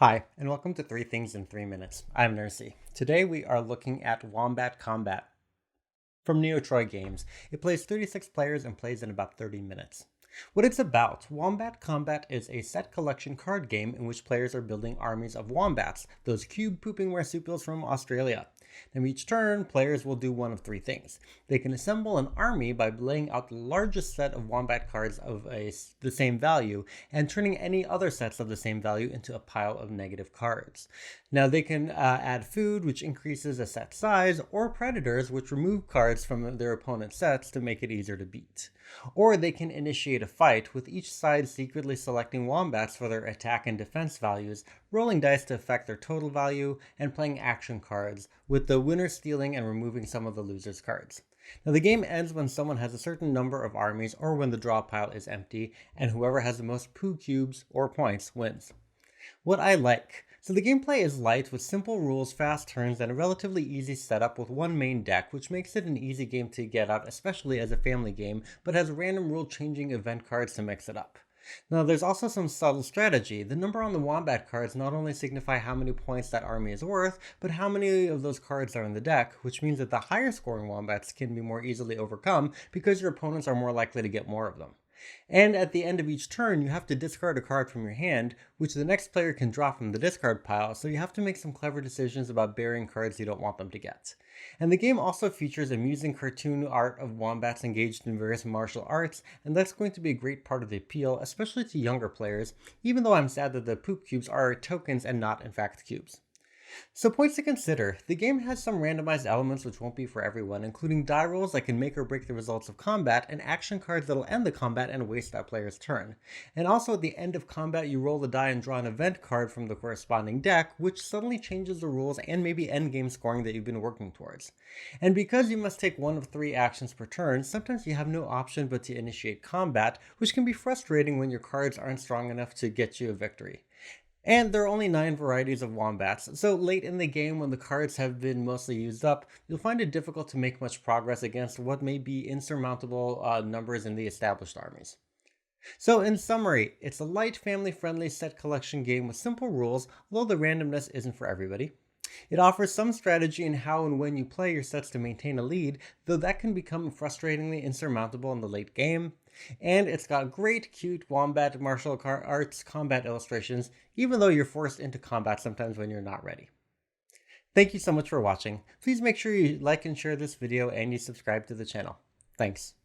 Hi, and welcome to 3 Things in 3 Minutes. I'm Nersi. Today we are looking at Wombat Kombat from NeoTroy games. It plays 36 players and plays in about 30 minutes. What it's about, Wombat Kombat is a set collection card game in which players are building armies of wombats, those cube-pooping marsupials from Australia. Now each turn, players will do one of 3 things. They can assemble an army by laying out the largest set of wombat cards of the same value and turning any other sets of the same value into a pile of negative cards. Now they can add food, which increases a set size, or predators, which remove cards from their opponent's sets to make it easier to beat. Or they can initiate a fight, with each side secretly selecting wombats for their attack and defense values, rolling dice to affect their total value, and playing action cards, with the winner stealing and removing some of the loser's cards. Now the game ends when someone has a certain number of armies or when the draw pile is empty, and whoever has the most poo cubes or points wins. What I like. So the gameplay is light with simple rules, fast turns, and a relatively easy setup with one main deck, which makes it an easy game to get out, especially as a family game, but has random rule-changing event cards to mix it up. Now there's also some subtle strategy. The number on the wombat cards not only signify how many points that army is worth, but how many of those cards are in the deck, which means that the higher scoring wombats can be more easily overcome because your opponents are more likely to get more of them. And at the end of each turn, you have to discard a card from your hand, which the next player can draw from the discard pile, so you have to make some clever decisions about burying cards you don't want them to get. And the game also features amusing cartoon art of wombats engaged in various martial arts, and that's going to be a great part of the appeal, especially to younger players, even though I'm sad that the poop cubes are tokens and not in fact cubes. So points to consider. The game has some randomized elements which won't be for everyone, including die rolls that can make or break the results of combat, and action cards that'll end the combat and waste that player's turn. And also at the end of combat, you roll the die and draw an event card from the corresponding deck, which suddenly changes the rules and maybe endgame scoring that you've been working towards. And because you must take one of 3 actions per turn, sometimes you have no option but to initiate combat, which can be frustrating when your cards aren't strong enough to get you a victory. And there are only 9 varieties of wombats, so late in the game when the cards have been mostly used up, you'll find it difficult to make much progress against what may be insurmountable numbers in the established armies. So in summary, it's a light, family-friendly set collection game with simple rules, although the randomness isn't for everybody. It offers some strategy in how and when you play your sets to maintain a lead, though that can become frustratingly insurmountable in the late game. And it's got great, cute wombat martial arts combat illustrations, even though you're forced into combat sometimes when you're not ready. Thank you so much for watching. Please make sure you like and share this video and you subscribe to the channel. Thanks.